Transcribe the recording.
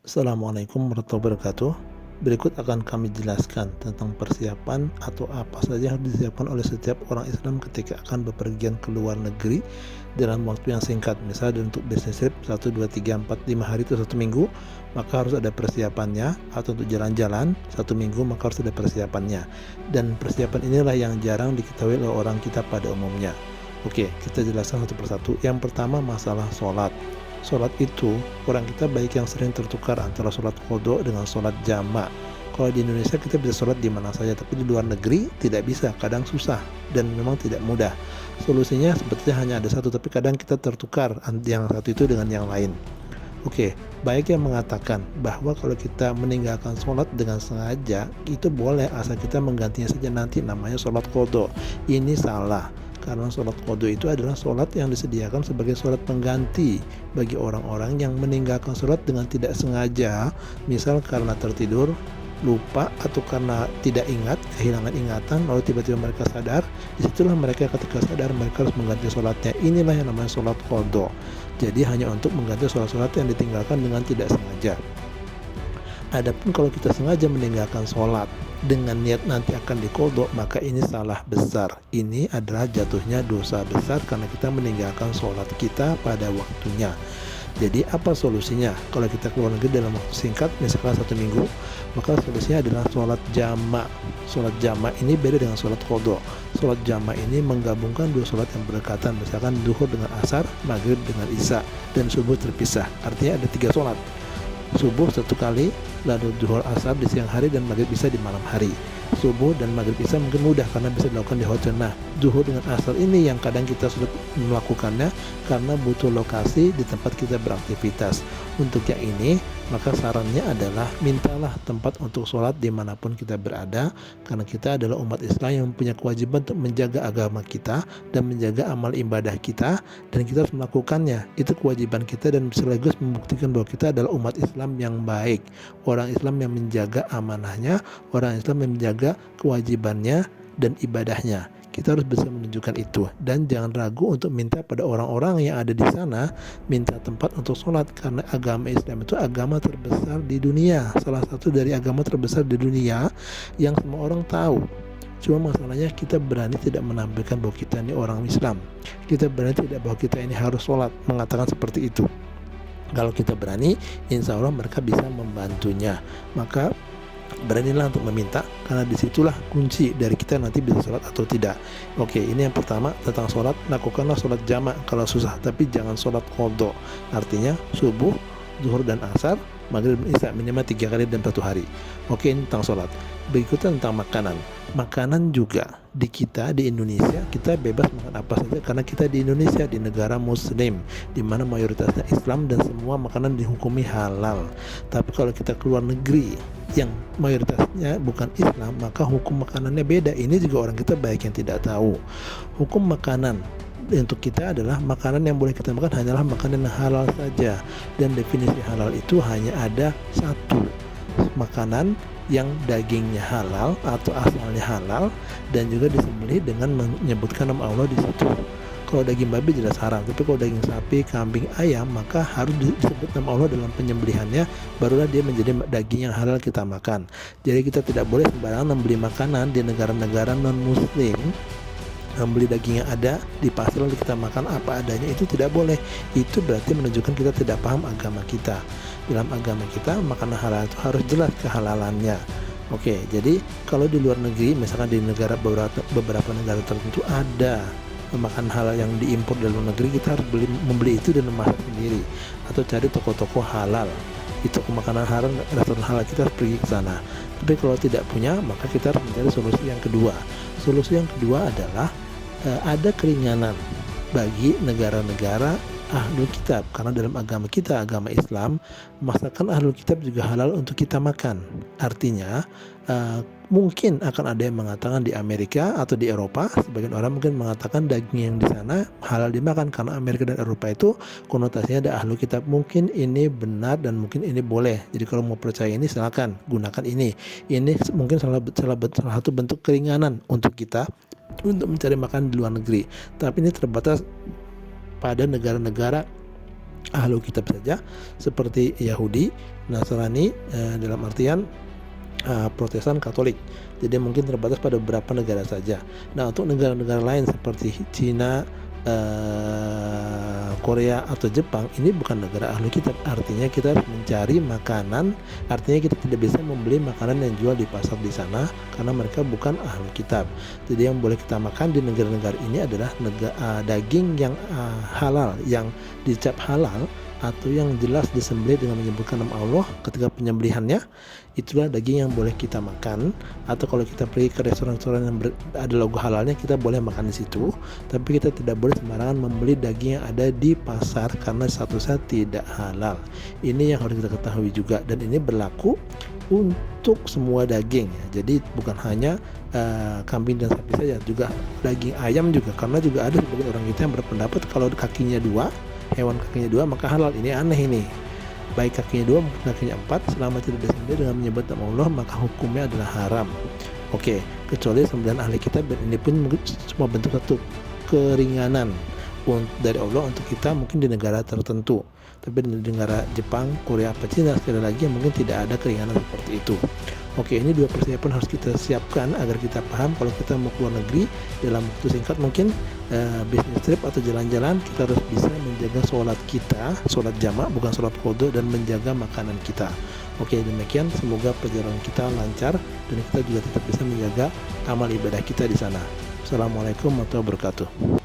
Assalamualaikum warahmatullahi wabarakatuh. Berikut akan kami jelaskan tentang persiapan atau apa saja yang harus disiapkan oleh setiap orang Islam ketika akan bepergian ke luar negeri dalam waktu yang singkat. Misalnya untuk business trip 1, 2, 3, 4, 5 hari itu 1 minggu, maka harus ada persiapannya. Atau untuk jalan-jalan 1 minggu, maka harus ada persiapannya. Dan persiapan inilah yang jarang diketahui oleh orang kita pada umumnya. Oke, kita jelaskan satu persatu. Yang pertama, masalah sholat. Sholat itu, orang kita baik yang sering tertukar antara sholat qodho dengan sholat jamak. Kalau di Indonesia kita bisa sholat di mana saja, tapi di luar negeri tidak bisa, kadang susah dan memang tidak mudah. Solusinya sebetulnya hanya ada satu, tapi kadang kita tertukar yang satu itu dengan yang lain. Oke, baik yang mengatakan bahwa kalau kita meninggalkan sholat dengan sengaja, itu boleh asal kita menggantinya saja nanti namanya sholat qodho. Ini salah. Karena sholat qodho itu adalah sholat yang disediakan sebagai sholat pengganti bagi orang-orang yang meninggalkan sholat dengan tidak sengaja, misal karena tertidur, lupa, atau karena tidak ingat, kehilangan ingatan, lalu tiba-tiba mereka sadar. Disitulah mereka ketika sadar mereka harus mengganti sholatnya. Inilah yang namanya sholat qodho. Jadi hanya untuk mengganti sholat-sholat yang ditinggalkan dengan tidak sengaja. Adapun kalau kita sengaja meninggalkan sholat dengan niat nanti akan diqodho, maka ini salah besar. Ini adalah jatuhnya dosa besar karena kita meninggalkan sholat kita pada waktunya. Jadi apa solusinya? Kalau kita keluar negeri dalam waktu singkat, misalkan 1 minggu, maka solusinya adalah sholat jamak. Sholat jamak ini beda dengan sholat qodho. Sholat jamak ini menggabungkan dua sholat yang berdekatan, misalkan duhur dengan asar, maghrib dengan isya, dan subuh terpisah. Artinya ada 3 sholat. Subuh 1 kali, lalu duhur asar di siang hari, dan maghrib isya di malam hari. Subuh dan maghrib isya mungkin mudah karena bisa dilakukan di hotel. Nah, duhur dengan asar ini yang kadang kita sulit melakukannya karena butuh lokasi di tempat kita beraktivitas. Untuk yang ini, maka sarannya adalah mintalah tempat untuk sholat dimanapun kita berada, karena kita adalah umat Islam yang punya kewajiban untuk menjaga agama kita dan menjaga amal ibadah kita, dan kita harus melakukannya. Itu kewajiban kita dan sekaligus membuktikan bahwa kita adalah umat Islam yang baik, orang Islam yang menjaga amanahnya, orang Islam yang menjaga kewajibannya dan ibadahnya. Kita harus bisa menunjukkan itu, dan jangan ragu untuk minta pada orang-orang yang ada di sana, minta tempat untuk sholat, karena agama Islam itu agama terbesar di dunia, salah satu dari agama terbesar di dunia yang semua orang tahu. Cuma masalahnya kita berani tidak menampilkan bahwa kita ini orang Islam. Kita berani tidak bahwa kita ini harus sholat, mengatakan seperti itu. Kalau kita berani, insya Allah mereka bisa membantunya. Maka beranilah untuk meminta, karena disitulah kunci dari kita nanti bisa sholat atau tidak. Oke, ini yang pertama tentang sholat. Lakukanlah sholat jamak kalau susah, tapi jangan sholat qodho. Artinya subuh, zuhur dan asar, maghrib dan isya minimal 3 kali dalam 1 hari. Oke, ini tentang sholat. Berikutnya tentang makanan. Makanan juga di kita di Indonesia kita bebas makan apa saja karena kita di Indonesia, di negara Muslim, di mana mayoritasnya Islam dan semua makanan dihukumi halal. Tapi kalau kita keluar negeri yang mayoritasnya bukan Islam, maka hukum makanannya beda. Ini juga orang kita baik yang tidak tahu. Hukum makanan untuk kita adalah makanan yang boleh kita makan hanyalah makanan yang halal saja, dan definisi halal itu hanya ada satu: makanan yang dagingnya halal atau asalnya halal dan juga disembelih dengan menyebutkan nama Allah di situ. Kalau daging babi jelas haram, tapi kalau daging sapi, kambing, ayam, maka harus disebut nama Allah dalam penyembelihannya, barulah dia menjadi daging yang halal kita makan. Jadi kita tidak boleh sembarangan membeli makanan di negara-negara non-muslim, membeli daging yang ada di pasar lalu kita makan apa adanya, itu tidak boleh. Itu berarti menunjukkan kita tidak paham agama kita. Dalam agama kita, makanan halal itu harus jelas kehalalannya. Oke, jadi kalau di luar negeri, misalkan di beberapa negara tertentu ada makanan halal yang diimpor dari luar negeri, kita harus membeli itu dan memasak sendiri, atau cari toko-toko halal. Itu makanan halal, restoran halal, kita harus pergi ke sana. Tapi kalau tidak punya, maka kita harus mencari solusi yang kedua. Solusi yang kedua adalah ada keringanan bagi negara-negara ahlul kitab, karena dalam agama kita, agama Islam, masakan ahlul kitab juga halal untuk kita makan. Artinya mungkin akan ada yang mengatakan di Amerika atau di Eropa, sebagian orang mungkin mengatakan daging yang di sana halal dimakan karena Amerika dan Eropa itu konotasinya ada ahlul kitab. Mungkin ini benar dan mungkin ini boleh. Jadi kalau mau percaya ini silakan gunakan ini. Ini mungkin salah satu bentuk keringanan untuk kita untuk mencari makan di luar negeri. Tapi ini terbatas pada negara-negara ahlu kitab saja seperti Yahudi, Nasrani, dalam artian Protestan, Katolik. Jadi mungkin terbatas pada beberapa negara saja. Nah, untuk negara-negara lain seperti Cina, Korea atau Jepang, ini bukan negara ahli kitab. Artinya kita harus mencari makanan. Artinya kita tidak bisa membeli makanan yang jual di pasar di sana karena mereka bukan ahli kitab. Jadi yang boleh kita makan di negara-negara ini adalah daging yang halal, yang dicap halal, atau yang jelas disembelih dengan menyebutkan nama Allah ketika penyembelihannya. Itulah daging yang boleh kita makan. Atau kalau kita pergi ke restoran-restoran yang ada logo halalnya, kita boleh makan di situ. Tapi kita tidak boleh sembarangan membeli daging yang ada di pasar karena statusnya tidak halal. Ini yang harus kita ketahui juga, dan ini berlaku untuk semua daging ya. Jadi bukan hanya kambing dan sapi saja, juga daging ayam juga, karena juga ada sebagian orang kita yang berpendapat kalau kakinya dua, hewan kakinya dua maka halal. Ini aneh ini. Baik kakinya dua maupun kakinya empat, selama tidak disembelih dengan menyebut nama Allah, maka hukumnya adalah haram. Oke, kecuali sembelihan ahli kitab, dan ini pun cuma bentuk satu keringanan dari Allah untuk kita mungkin di negara tertentu. Tapi di negara Jepang, Korea, apa Cina, sekali lagi mungkin tidak ada keringanan seperti itu. Oke, ini dua persiapan harus kita siapkan agar kita paham kalau kita mau keluar negeri dalam waktu singkat, mungkin business trip atau jalan-jalan, kita harus bisa menjaga sholat kita, sholat jamak bukan sholat qadha, dan menjaga makanan kita. Oke, demikian, semoga perjalanan kita lancar dan kita juga tetap bisa menjaga amal ibadah kita di sana. Assalamualaikum warahmatullahi wabarakatuh.